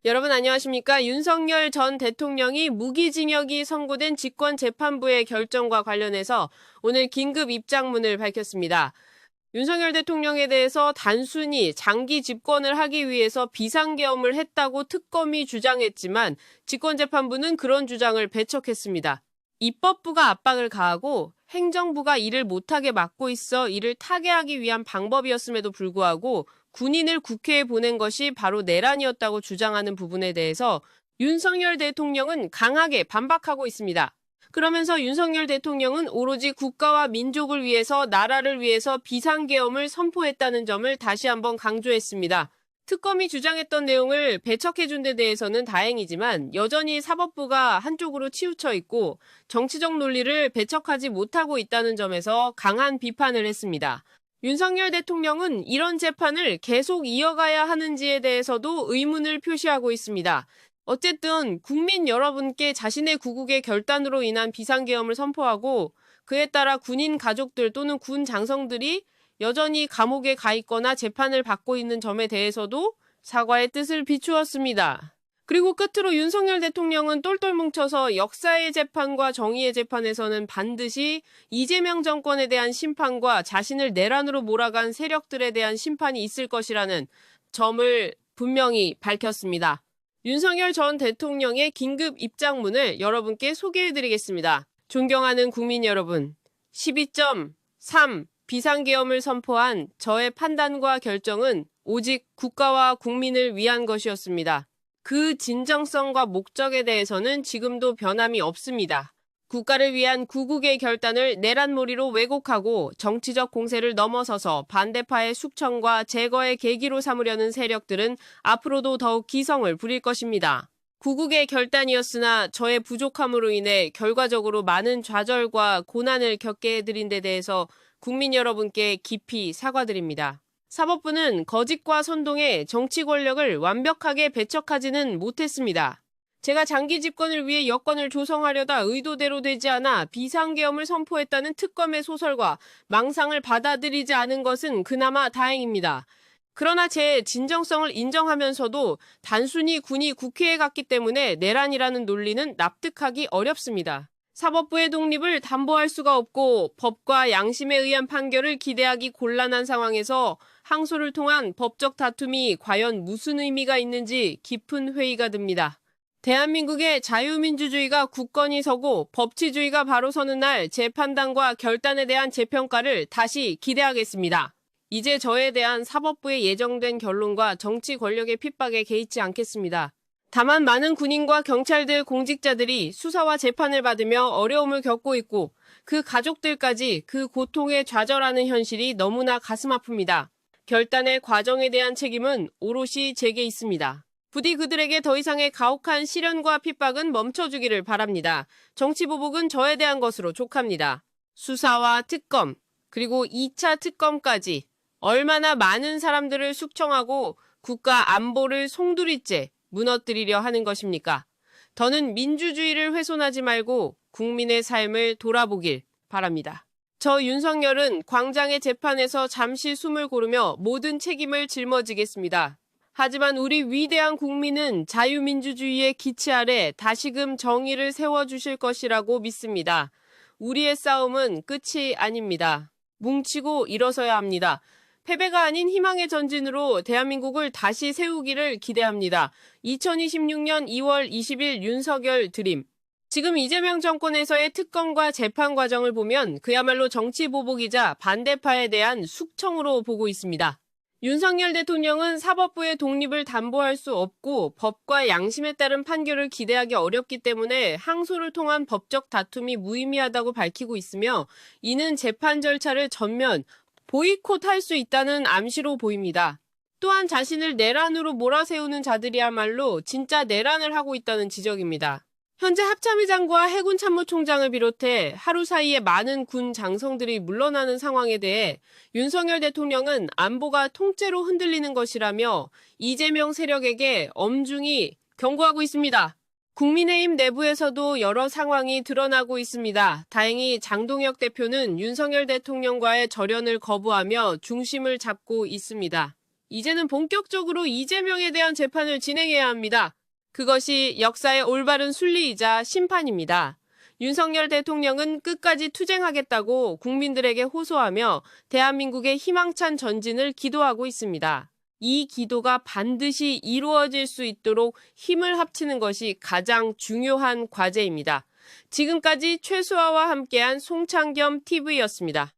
여러분 안녕하십니까? 윤석열 전 대통령이 무기징역이 선고된 직권재판부의 결정과 관련해서 오늘 긴급 입장문을 밝혔습니다. 윤석열 대통령에 대해서 단순히 장기 집권을 하기 위해서 비상계엄을 했다고 특검이 주장했지만 직권재판부는 그런 주장을 배척했습니다. 입법부가 압박을 가하고 행정부가 이를 못하게 막고 있어 이를 타개하기 위한 방법이었음에도 불구하고 군인을 국회에 보낸 것이 바로 내란이었다고 주장하는 부분에 대해서 윤석열 대통령은 강하게 반박하고 있습니다. 그러면서 윤석열 대통령은 오로지 국가와 민족을 위해서 나라를 위해서 비상계엄을 선포했다는 점을 다시 한번 강조했습니다. 특검이 주장했던 내용을 배척해준 데 대해서는 다행이지만 여전히 사법부가 한쪽으로 치우쳐 있고 정치적 논리를 배척하지 못하고 있다는 점에서 강한 비판을 했습니다. 윤석열 대통령은 이런 재판을 계속 이어가야 하는지에 대해서도 의문을 표시하고 있습니다. 어쨌든 국민 여러분께 자신의 구국의 결단으로 인한 비상계엄을 선포하고 그에 따라 군인 가족들 또는 군 장성들이 여전히 감옥에 가 있거나 재판을 받고 있는 점에 대해서도 사과의 뜻을 비추었습니다. 그리고 끝으로 윤석열 대통령은 똘똘 뭉쳐서 역사의 재판과 정의의 재판에서는 반드시 이재명 정권에 대한 심판과 자신을 내란으로 몰아간 세력들에 대한 심판이 있을 것이라는 점을 분명히 밝혔습니다. 윤석열 전 대통령의 긴급 입장문을 여러분께 소개해드리겠습니다. 존경하는 국민 여러분, 12.3 비상계엄을 선포한 저의 판단과 결정은 오직 국가와 국민을 위한 것이었습니다. 그 진정성과 목적에 대해서는 지금도 변함이 없습니다. 국가를 위한 구국의 결단을 내란몰이로 왜곡하고 정치적 공세를 넘어서서 반대파의 숙청과 제거의 계기로 삼으려는 세력들은 앞으로도 더욱 기성을 부릴 것입니다. 구국의 결단이었으나 저의 부족함으로 인해 결과적으로 많은 좌절과 고난을 겪게 해드린 데 대해서 국민 여러분께 깊이 사과드립니다. 사법부는 거짓과 선동에 정치 권력을 완벽하게 배척하지는 못했습니다. 제가 장기 집권을 위해 여건을 조성하려다 의도대로 되지 않아 비상계엄을 선포했다는 특검의 소설과 망상을 받아들이지 않은 것은 그나마 다행입니다. 그러나 제 진정성을 인정하면서도 단순히 군이 국회에 갔기 때문에 내란이라는 논리는 납득하기 어렵습니다. 사법부의 독립을 담보할 수가 없고 법과 양심에 의한 판결을 기대하기 곤란한 상황에서 항소를 통한 법적 다툼이 과연 무슨 의미가 있는지 깊은 회의가 듭니다. 대한민국의 자유민주주의가 굳건히 서고 법치주의가 바로 서는 날 제 판단과 결단에 대한 재평가를 다시 기대하겠습니다. 이제 저에 대한 사법부에 예정된 결론과 정치 권력의 핍박에 개의치 않겠습니다. 다만 많은 군인과 경찰들 공직자들이 수사와 재판을 받으며 어려움을 겪고 있고 그 가족들까지 그 고통에 좌절하는 현실이 너무나 가슴 아픕니다. 결단의 과정에 대한 책임은 오롯이 제게 있습니다. 부디 그들에게 더 이상의 가혹한 시련과 핍박은 멈춰주기를 바랍니다. 정치보복은 저에 대한 것으로 족합니다. 수사와 특검, 그리고 2차 특검까지 얼마나 많은 사람들을 숙청하고 국가 안보를 송두리째 무너뜨리려 하는 것입니까? 더는 민주주의를 훼손하지 말고 국민의 삶을 돌아보길 바랍니다. 저 윤석열은 광장의 재판에서 잠시 숨을 고르며 모든 책임을 짊어지겠습니다. 하지만 우리 위대한 국민은 자유민주주의의 기치 아래 다시금 정의를 세워주실 것이라고 믿습니다. 우리의 싸움은 끝이 아닙니다. 뭉치고 일어서야 합니다. 패배가 아닌 희망의 전진으로 대한민국을 다시 세우기를 기대합니다. 2026년 2월 20일 윤석열 드림. 지금 이재명 정권에서의 특검과 재판 과정을 보면 그야말로 정치 보복이자 반대파에 대한 숙청으로 보고 있습니다. 윤석열 대통령은 사법부의 독립을 담보할 수 없고 법과 양심에 따른 판결을 기대하기 어렵기 때문에 항소를 통한 법적 다툼이 무의미하다고 밝히고 있으며 이는 재판 절차를 전면 보이콧할 수 있다는 암시로 보입니다. 또한 자신을 내란으로 몰아세우는 자들이야말로 진짜 내란을 하고 있다는 지적입니다. 현재 합참의장과 해군 참모총장을 비롯해 하루 사이에 많은 군 장성들이 물러나는 상황에 대해 윤석열 대통령은 안보가 통째로 흔들리는 것이라며 이재명 세력에게 엄중히 경고하고 있습니다. 국민의힘 내부에서도 여러 상황이 드러나고 있습니다. 다행히 장동혁 대표는 윤석열 대통령과의 절연을 거부하며 중심을 잡고 있습니다. 이제는 본격적으로 이재명에 대한 재판을 진행해야 합니다. 그것이 역사의 올바른 순리이자 심판입니다. 윤석열 대통령은 끝까지 투쟁하겠다고 국민들에게 호소하며 대한민국의 희망찬 전진을 기도하고 있습니다. 이 기도가 반드시 이루어질 수 있도록 힘을 합치는 것이 가장 중요한 과제입니다. 지금까지 최수아와 함께한 송창겸 TV였습니다.